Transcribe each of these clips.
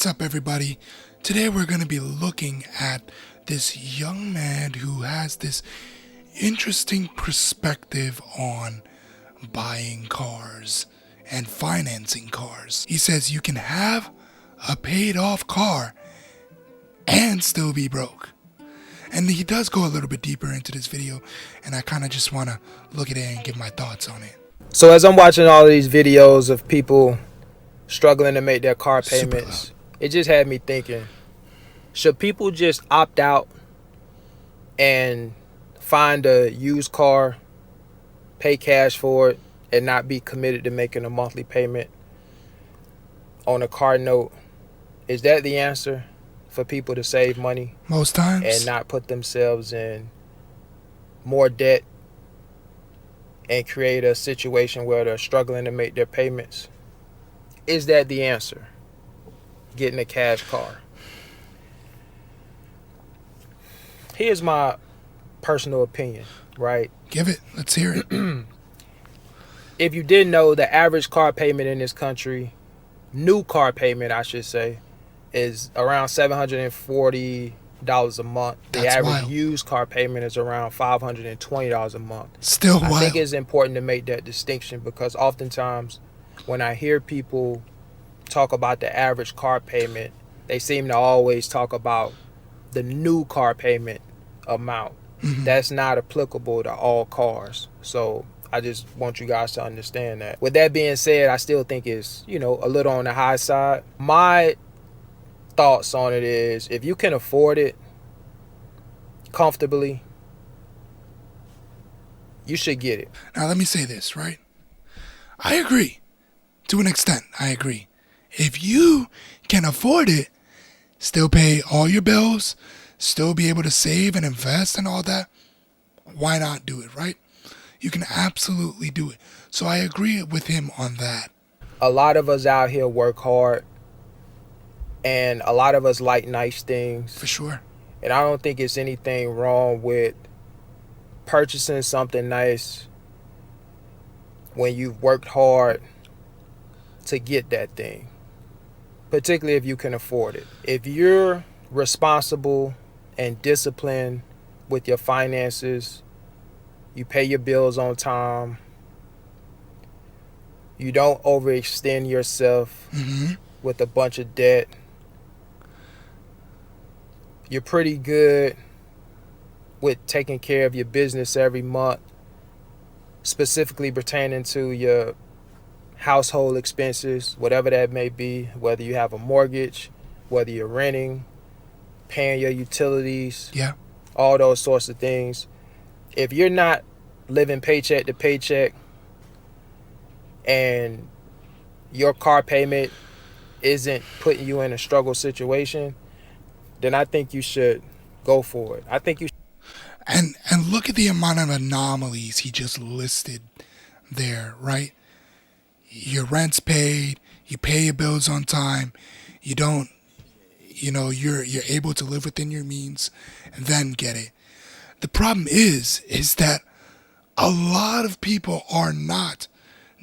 What's up, everybody? Today we're going to be looking at this young man who has this interesting perspective on buying cars and financing cars. He says you can have a paid off car and still be broke. And he does go a little bit deeper into this video, and I kind of just want to look at it and give my thoughts on it. So as I'm watching all of these videos of people struggling to make their car payments, it just had me thinking, should people just opt out and find a used car, pay cash for it, and not be committed to making a monthly payment on a car note? Is that the answer for people to save money? Most times. And not put themselves in more debt and create a situation where they're struggling to make their payments? Is that the answer? Getting a cash car. Here's my personal opinion, right? Give it. Let's hear it. If you didn't know, the average car payment in this country, new car payment, I should say, is around $740 a month. The That's average wild. used car payment is around $520 a month. Still I wild. think it's important to make that distinction because oftentimes when I hear people talk about the average car payment, they seem to always talk about the new car payment amount. Mhm. That's not applicable to all cars. So I just want you guys to understand that. With that being said, I still think it's, a little on the high side. My thoughts on it is, if you can afford it comfortably, you should get it. Now, let me say this, right? I agree. To an extent, I agree. If you can afford it, still pay all your bills, still be able to save and invest and all that, why not do it, right? You can absolutely do it. So I agree with him on that. A lot of us out here work hard, and a lot of us like nice things. For sure. And I don't think it's anything wrong with purchasing something nice when you've worked hard to get that thing, particularly if you can afford it. If you're responsible and disciplined with your finances, you pay your bills on time, you don't overextend yourself with a bunch of debt, you're pretty good with taking care of your business every month, specifically pertaining to your household expenses, whatever that may be, whether you have a mortgage, whether you're renting, paying your utilities, Yeah. all those sorts of things. If you're not living paycheck to paycheck and your car payment isn't putting you in a struggle situation, then I think you should go for it. I think you And look at the amount of anomalies he just listed there, right? Your rent's paid, you pay your bills on time, you don't, you're able to live within your means and then get it. The problem is that a lot of people are not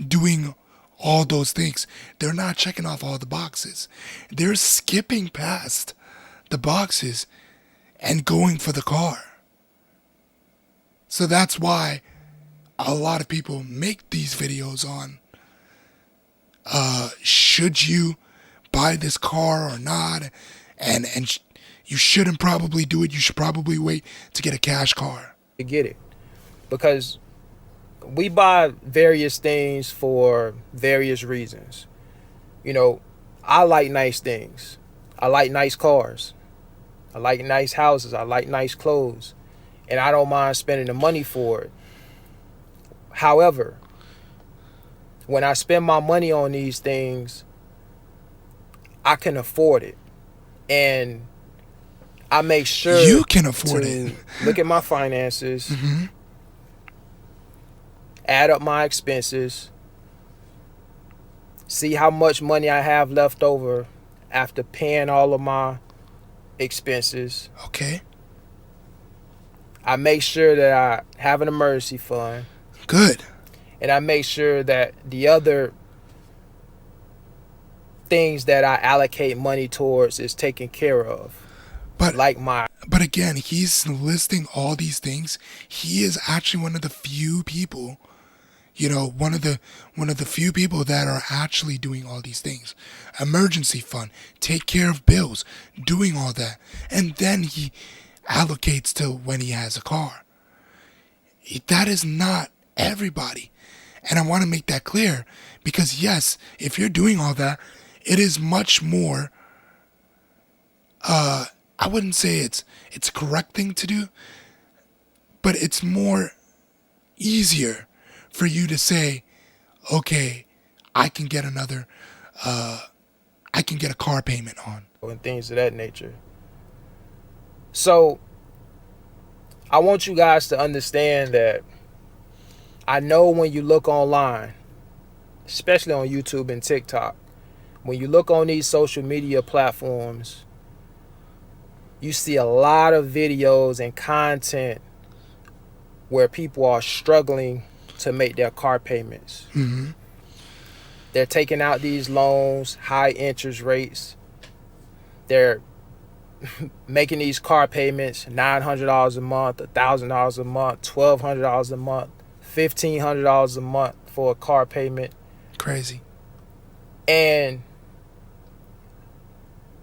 doing all those things. They're not checking off all the boxes. They're skipping past the boxes and going for the car. So that's why a lot of people make these videos on should you buy this car or not, and you shouldn't probably do it. You should probably wait to get a cash car. get it, because we buy various things for various reasons. I like nice things. I like nice cars. I like nice houses. I like nice clothes. And I don't mind spending the money for it. However, when I spend my money on these things, I can afford it. And I make sure You can afford it. look at my finances, add up my expenses, see how much money I have left over after paying all of my expenses. Okay. I make sure that I have an emergency fund. Good. And I make sure that the other things that I allocate money towards is taken care of. But Like my but again, he's listing all these things. He is actually one of the few people, one of the few people that are actually doing all these things. Emergency fund, take care of bills, doing all that. And then he allocates to when he has a car. That is not everybody. And I want to make that clear because yes, if you're doing all that, it is much more I wouldn't say it's a correct thing to do, but it's more easier for you to say, okay, I can get another I can get a car payment on. and things of that nature. So I want you guys to understand that I know when you look online, especially on YouTube and TikTok, when you look on these social media platforms, you see a lot of videos and content where people are struggling to make their car payments. Mm-hmm. They're taking out these loans, high interest rates. They're making these car payments, $900 a month, $1,000 a month, $1,200 a month, $1,500 a month for a car payment. Crazy. And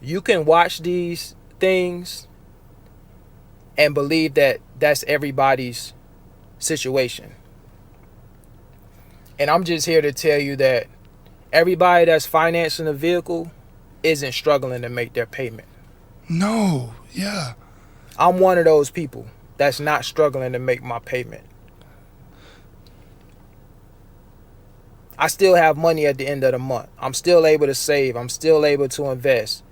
you can watch these things and believe that that's everybody's situation. And I'm just here to tell you that everybody that's financing a vehicle isn't struggling to make their payment. No, yeah. I'm one of those people that's not struggling to make my payment. I still have money at the end of the month. I'm still able to save. I'm still able to invest.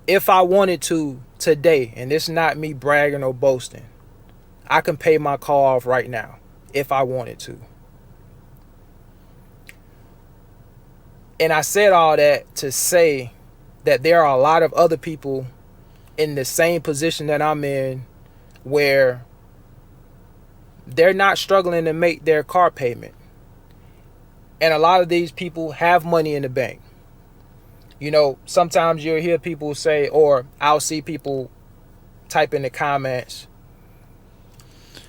If I wanted to today, and it's not me bragging or boasting, I can pay my car off right now if I wanted to. And I said all that to say that there are a lot of other people in the same position that I'm in where they're not struggling to make their car payment. And a lot of these people have money in the bank. You know, sometimes you'll hear people say, or I'll see people type in the comments,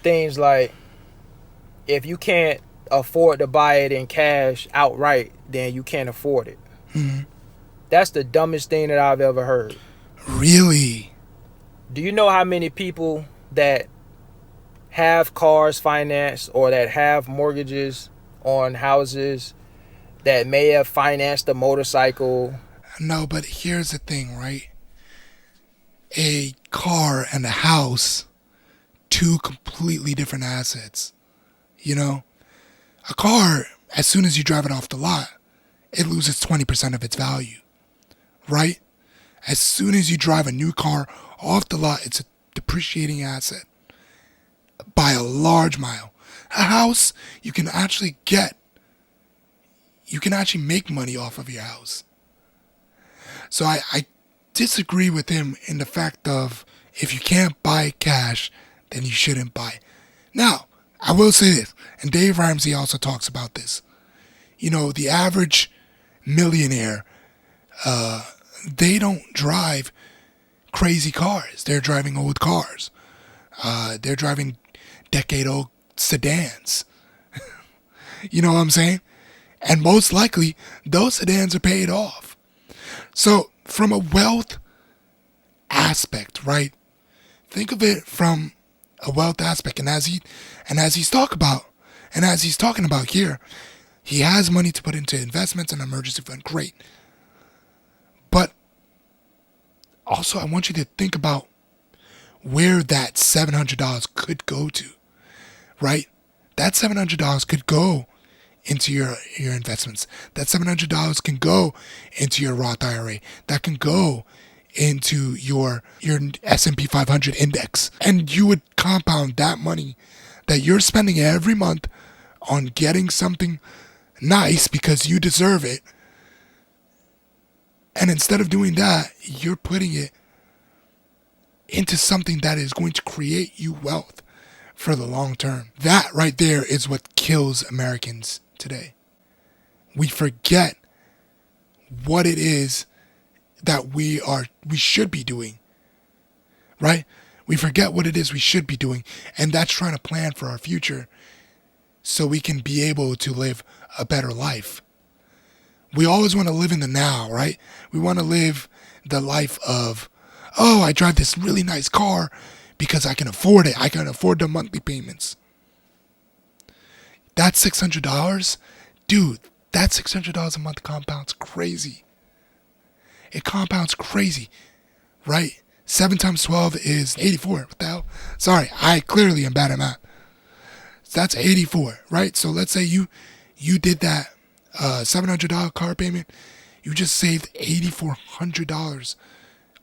things like, if you can't afford to buy it in cash outright, then you can't afford it. Mm-hmm. That's the dumbest thing that I've ever heard. Really? Do you know how many people that have cars financed or that have mortgages on houses that may have financed a motorcycle? No, but here's the thing, right? A car and a house, two completely different assets. You know? A car, as soon as you drive it off the lot, it loses 20% of its value. Right? As soon as you drive a new car off the lot, it's a depreciating asset by a large mile. A house, you can actually make money off of your house. So I disagree with him in the fact of if you can't buy cash, then you shouldn't buy. Now, I will say this, and Dave Ramsey also talks about this. You know, the average millionaire, they don't drive crazy cars. They're driving old cars. They're driving decade-old sedans. You know what I'm saying? And most likely, those sedans are paid off. So, from a wealth aspect, right? Think of it from a wealth aspect, and as he's talking about here, he has money to put into investments and emergency fund. Great. But also, I want you to think about where that $700 could go to, right? That $700 could go into your investments. That $700 can go into your Roth IRA. That can go into your S&P 500 index. And you would compound that money that you're spending every month on getting something nice because you deserve it. And instead of doing that, you're putting it into something that is going to create you wealth for the long term. That right there is what kills Americans today. We forget what it is that we should be doing, right? We forget what it is we should be doing, and that's trying to plan for our future so we can be able to live a better life. We always want to live in the now, right? We want to live the life of, oh, I drive this really nice car because I can afford it. I can afford the monthly payments. That's $600. Dude, that $600 a month compounds crazy. It compounds crazy, right? 7 times 12 is 84. What the hell? Sorry, I clearly am bad at math. That's 84, right? So let's say you did that $700 car payment. You just saved $8,400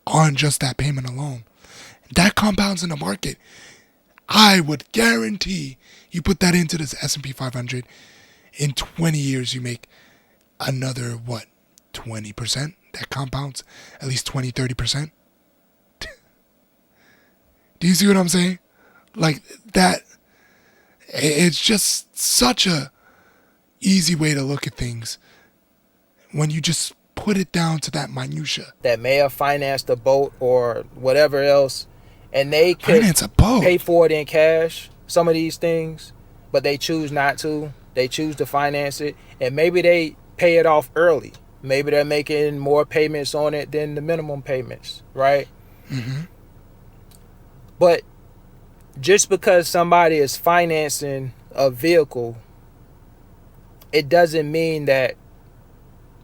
on just that payment alone. That compounds in the market. I would guarantee you put that into this S&P 500. In 20 years, you make another, what, 20%? That compounds at least 20, 30%. Do you see what I'm saying? Like that, it's just such a easy way to look at things when you just put it down to that minutia. That may have financed a boat or whatever else, and they could Finance a boat. pay for it in cash, some of these things, but they choose not to. They choose to finance it, and maybe they pay it off early. Maybe they're making more payments on it than the minimum payments, right? Mm-hmm. But just because somebody is financing a vehicle, it doesn't mean that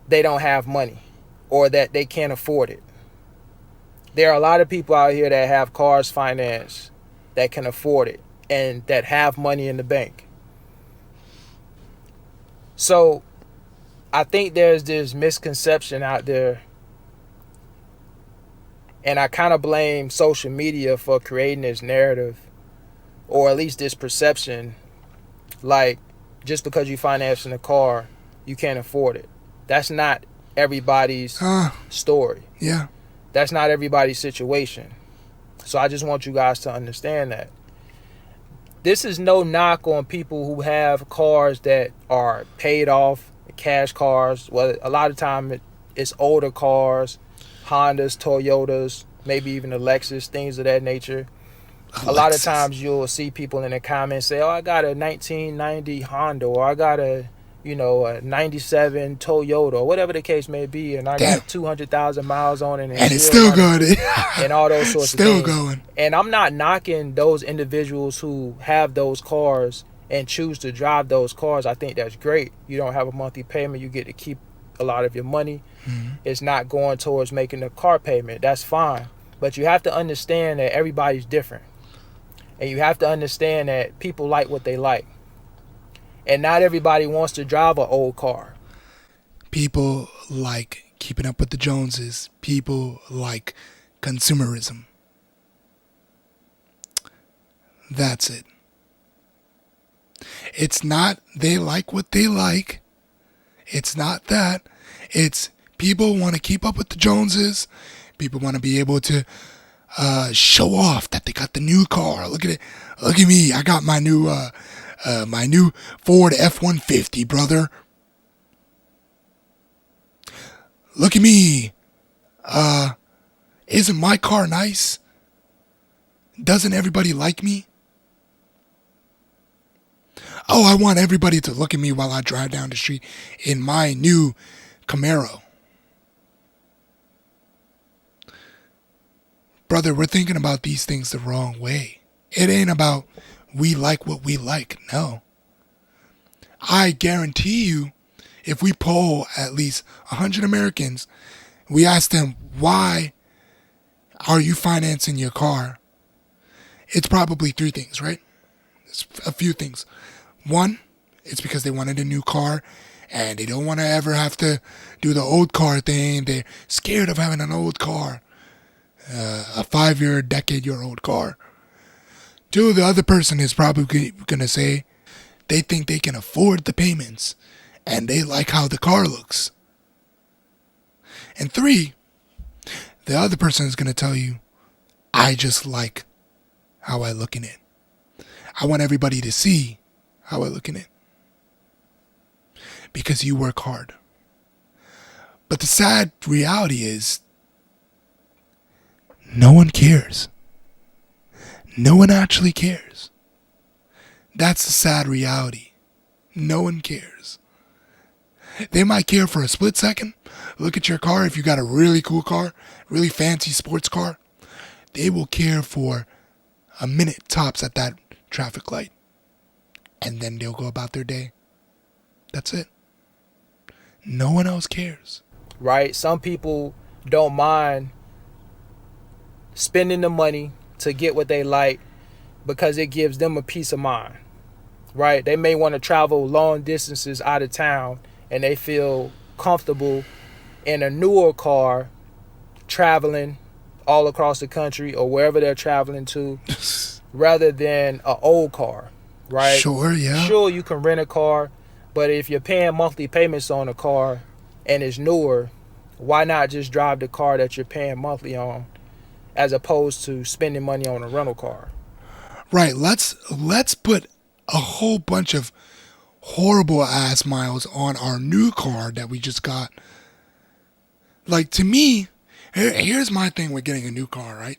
they don't have money or that they can't afford it. There are a lot of people out here that have cars financed that can afford it and that have money in the bank. So I think there's this misconception out there, and I kind of blame social media for creating this narrative, or at least this perception, like just because you financing a car, you can't afford it. That's not everybody's story. Yeah. That's not everybody's situation. So I just want you guys to understand that. This is no knock on people who have cars that are paid off, cash cars. Well, a lot of time it's older cars, Hondas, Toyotas, maybe even a Lexus, things of that nature. A lot of times you'll see people in the comments say, oh, I got a 1990 Honda, or I got a 97 Toyota, or whatever the case may be, and I got 200,000 miles on it, and it's still good, and all those sorts still of things. Still going. And I'm not knocking those individuals who have those cars and choose to drive those cars. I think that's great. You don't have a monthly payment. You get to keep a lot of your money. Mm-hmm. It's not going towards making a car payment. That's fine. But you have to understand that everybody's different. And you have to understand that people like what they like. And not everybody wants to drive an old car. People like keeping up with the Joneses. People like consumerism. That's it. It's not they like what they like. It's not that. It's people want to keep up with the Joneses. People want to be able to show off that they got the new car. Look at it. Look at me. I got my new Ford F-150, brother. Look at me. Isn't my car nice? Doesn't everybody like me? Oh, I want everybody to look at me while I drive down the street in my new Camaro. Brother, we're thinking about these things the wrong way. It ain't about we like what we like. No. I guarantee you, if we poll at least 100 Americans, we ask them, why are you financing your car? It's probably 3 things, right? It's a few things. 1, it's because they wanted a new car and they don't want to ever have to do the old car thing. They're scared of having an old car. A 5-year, decade-year-old car. 2, the other person is probably going to say they think they can afford the payments and they like how the car looks. And 3, the other person is going to tell you, I just like how I look in it. I want everybody to see how I look in it. Because you work hard. But the sad reality is No one cares. No one actually cares. That's the sad reality. No one cares. They might care for a split second. Look at your car. If you got a really cool car, really fancy sports car, they will care for a minute tops at that traffic light. And then they'll go about their day. That's it. No one else cares. Right? Some people don't mind spending the money to get what they like because it gives them a peace of mind. Right? They may want to travel long distances out of town and they feel comfortable in a newer car traveling all across the country or wherever they're traveling to rather than an old car. Right? Sure, yeah. Sure, you can rent a car, but if you're paying monthly payments on a car and it's newer, why not just drive the car that you're paying monthly on as opposed to spending money on a rental car? Right, let's put a whole bunch of horrible ass miles on our new car that we just got. Like, to me, here's my thing with getting a new car, right?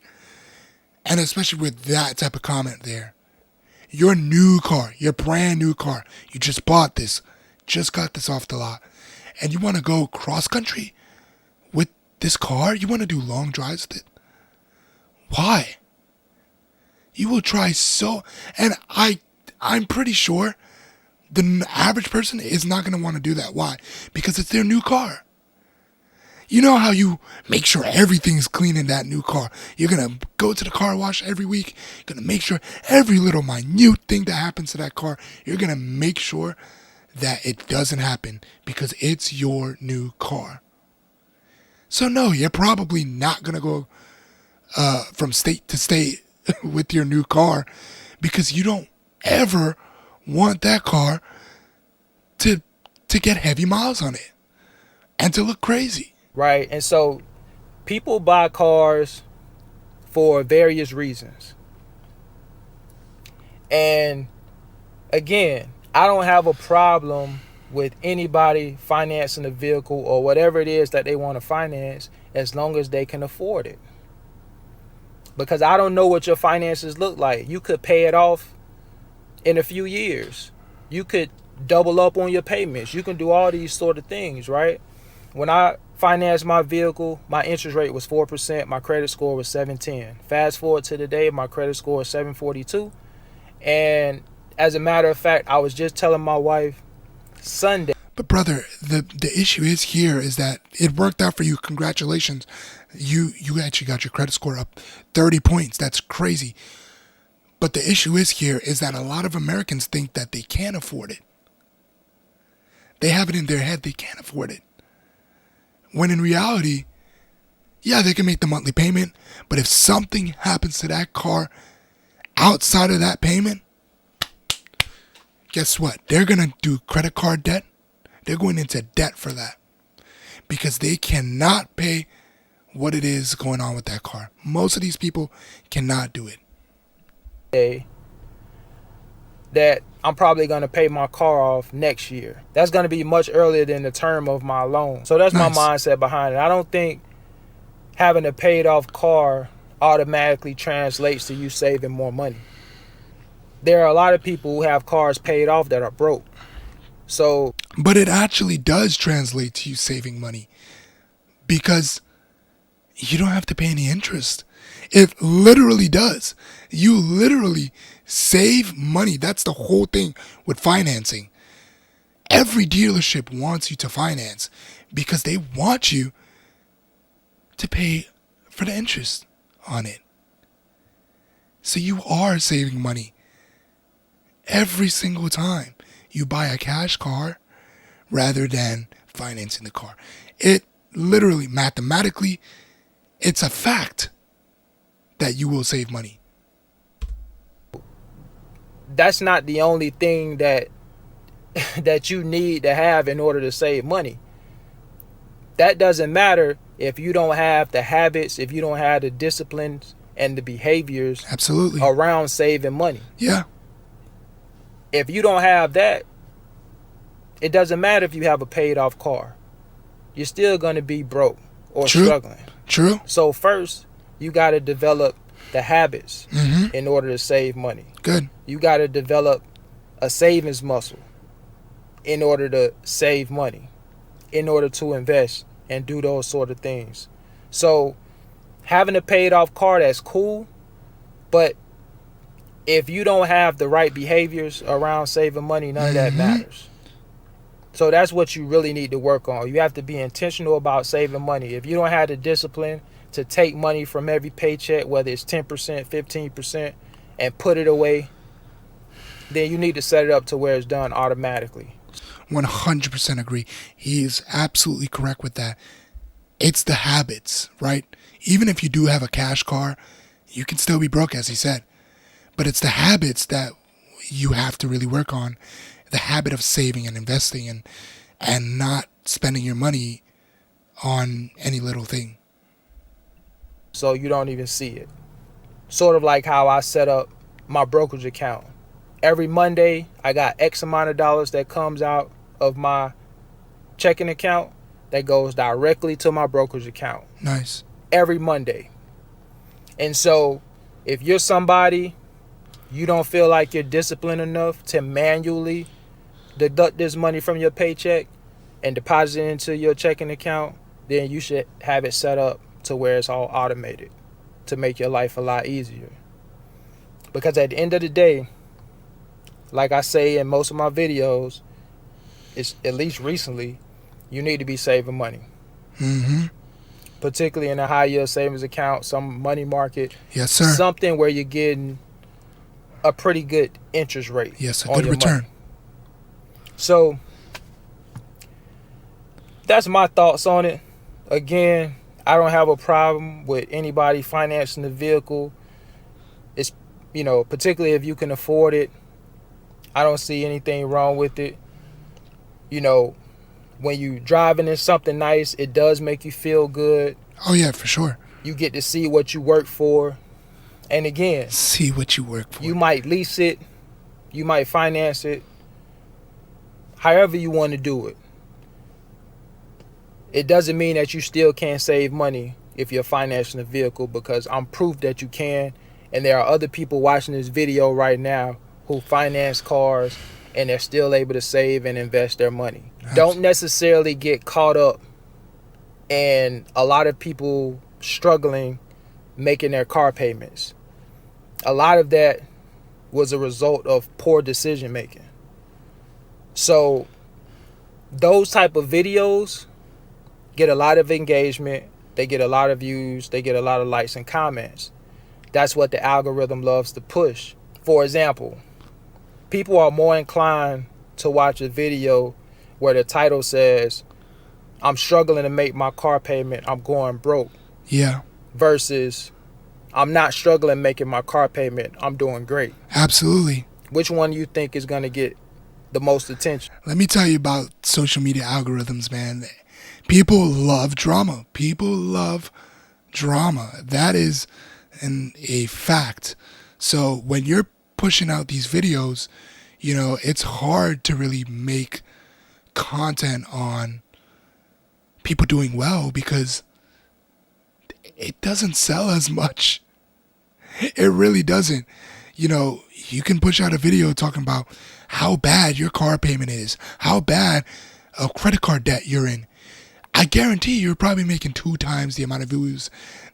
And especially with that type of comment there. Your new car, your brand new car, you just bought this, just got this off the lot, and you want to go cross country with this car? You want to do long drives with it? Why? You will try so, and I'm pretty sure the average person is not going to want to do that. Why? Because it's their new car. You know how you make sure everything's clean in that new car. You're going to go to the car wash every week. You're going to make sure every little minute thing that happens to that car, you're going to make sure that it doesn't happen because it's your new car. So no, you're probably not going to go from state to state with your new car because you don't ever want that car to get heavy miles on it and to look crazy. Right? And so people buy cars for various reasons. And again, I don't have a problem with anybody financing a vehicle or whatever it is that they want to finance as long as they can afford it. Because I don't know what your finances look like. You could pay it off in a few years. You could double up on your payments. You can do all these sort of things, right? When I financed my vehicle, my interest rate was 4%. My credit score was 710. Fast forward to today, my credit score is 742. And as a matter of fact, I was just telling my wife Sunday. But brother, the issue is that it worked out for you. Congratulations. You actually got your credit score up 30 points. That's crazy. But the issue is that a lot of Americans think that they can't afford it. They have it in their head they can't afford it. When in reality, yeah, they can make the monthly payment, but if something happens to that car outside of that payment, guess what? They're going to do credit card debt. They're going into debt for that because they cannot pay what it is going on with that car. Most of these people cannot do it. That I'm probably going to pay my car off next year. That's going to be much earlier than the term of my loan. So that's Nice. my mindset behind it. I don't think having a paid off car automatically translates to you saving more money. There are a lot of people who have cars paid off that are broke. So, But it actually does translate to you saving money because you don't have to pay any interest. It literally does. You literally save money. That's the whole thing with financing. Every dealership wants you to finance because they want you to pay for the interest on it. So you are saving money every single time you buy a cash car rather than financing the car. It literally, mathematically, it's a fact that you will save money. that's not the only thing that that you need to have in order to save money. That doesn't matter if you don't have the habits, if you don't have the disciplines and the behaviors Absolutely. around saving money. Yeah. If you don't have that, it doesn't matter if you have a paid off car. You're still going to be broke or True. struggling. True. So first, you got to develop the habits Mm-hmm. in order to save money. Good. You got to develop a savings muscle in order to save money, in order to invest and do those sort of things. So having a paid off car, that's cool, but if you don't have the right behaviors around saving money, none of that Mhm. matters. So that's what you really need to work on. You have to be intentional about saving money. If you don't have the discipline to take money from every paycheck, whether it's 10%, 15%, and put it away, then you need to set it up to where it's done automatically. 100% agree. He is absolutely correct with that. It's the habits, right? Even if you do have a cash car, you can still be broke, as he said. But it's the habits that you have to really work on. The habit of saving and investing and not spending your money on any little thing. So you don't even see it. Sort of like how I set up my brokerage account. Every Monday, I got X amount of dollars that comes out of my checking account that goes directly to my brokerage account. Nice. Every Monday. And so if you're somebody, you don't feel like you're disciplined enough to manually deduct this money from your paycheck and deposit it into your checking account, then you should have it set up to where it's all automated to make your life a lot easier. Because at the end of the day, like I say in most of my videos, it's at least recently, you need to be saving money. Mm-hmm. Particularly in a high yield savings account, some money market, Yes, sir. something where you're getting a pretty good interest rate. Yes, a on good your return. money. So that's my thoughts on it. Again, I don't have a problem with anybody financing the vehicle. It's, particularly if you can afford it. I don't see anything wrong with it. When you driving in something nice, it does make you feel good. Oh, yeah, for sure. You get to see what you work for. And again, See what you work for. you might lease it, you might finance it, however you want to do it. It doesn't mean that you still can't save money if you're financing a vehicle, because I'm proof that you can. And there are other people watching this video right now who finance cars and they're still able to save and invest their money. Don't necessarily get caught up in a lot of people struggling making their car payments. A lot of that was a result of poor decision making. So those type of videos get a lot of engagement, they get a lot of views, they get a lot of likes and comments. That's what the algorithm loves to push. For example, people are more inclined to watch a video where the title says, "I'm struggling to make my car payment, I'm going broke," Yeah, versus, "I'm not struggling making my car payment, I'm doing great." absolutely. Which one do you think is going to get the most attention? Let me tell you about social media algorithms, man. People love drama. People love drama. That is a fact. So when you're pushing out these videos, it's hard to really make content on people doing well because it doesn't sell as much. It really doesn't. You can push out a video talking about how bad your car payment is, how bad a credit card debt you're in. I guarantee you're probably making 2 times the amount of views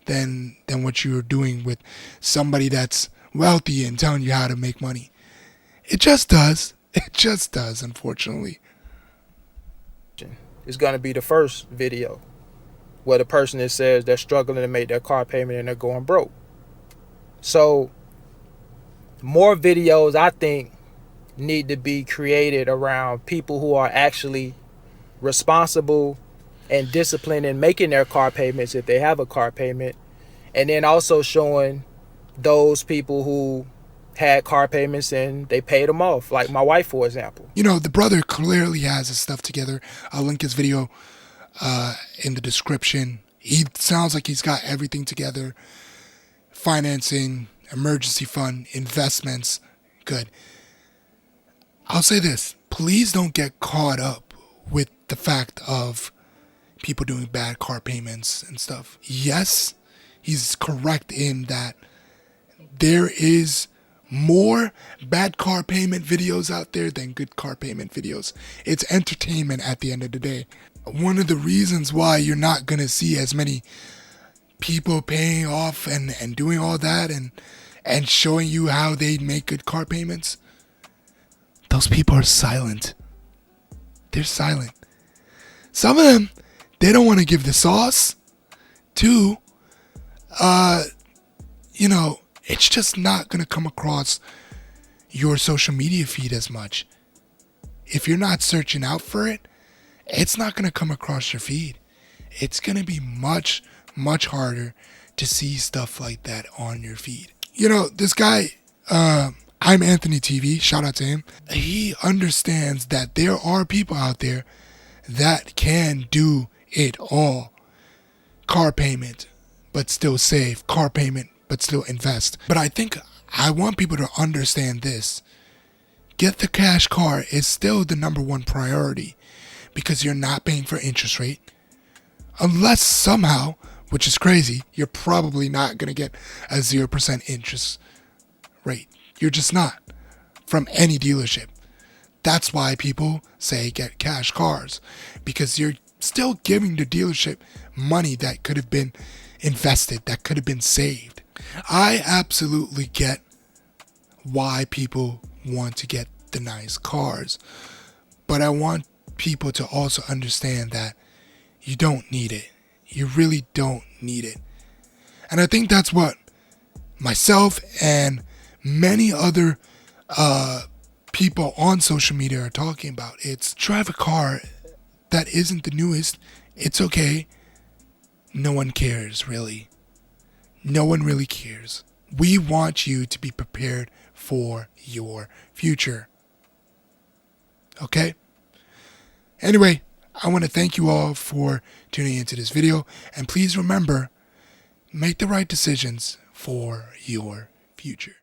than what you're doing with somebody that's wealthy and telling you how to make money. It just does. It just does, unfortunately. It's going to be the first video where the person that says they're struggling to make their car payment and they're going broke. So more videos, I think, need to be created around people who are actually responsible and disciplined in making their car payments if they have a car payment, and then also showing those people who had car payments and they paid them off, like my wife, for example. The brother clearly has his stuff together. I'll link his video in the description. He sounds like he's got everything together. Financing, emergency fund, investments. Good. I'll say this. Please don't get caught up with the fact of people doing bad car payments and stuff. Yes, he's correct in that there is more bad car payment videos out there than good car payment videos. It's entertainment at the end of the day. One of the reasons why you're not going to see as many people paying off and doing all that and showing you how they make good car payments, those people are silent. They're silent. Some of them, they don't want to give the sauce. Two, it's just not going to come across your social media feed as much. If you're not searching out for it, it's not going to come across your feed. It's going to be much, much harder to see stuff like that on your feed. This guy, I'm Anthony TV, shout out to him. He understands that there are people out there that can do it all. Car payment, but still save. Car payment, but still invest. But I want people to understand this. Get the cash car is still the number one priority because you're not paying for interest rate. Unless somehow, which is crazy, you're probably not going to get a 0% interest rate. You're just not from any dealership. That's why people say get cash cars, because you're still giving the dealership money that could have been invested, that could have been saved. I absolutely get why people want to get the nice cars, but I want people to also understand that you don't need it. You really don't need it. And I think that's what myself and many other people on social media are talking about. It's drive a car that isn't the newest. It's okay. No one cares, really. No one really cares. We want you to be prepared for your future. Okay? Anyway, I want to thank you all for tuning into this video. And please remember, make the right decisions for your future.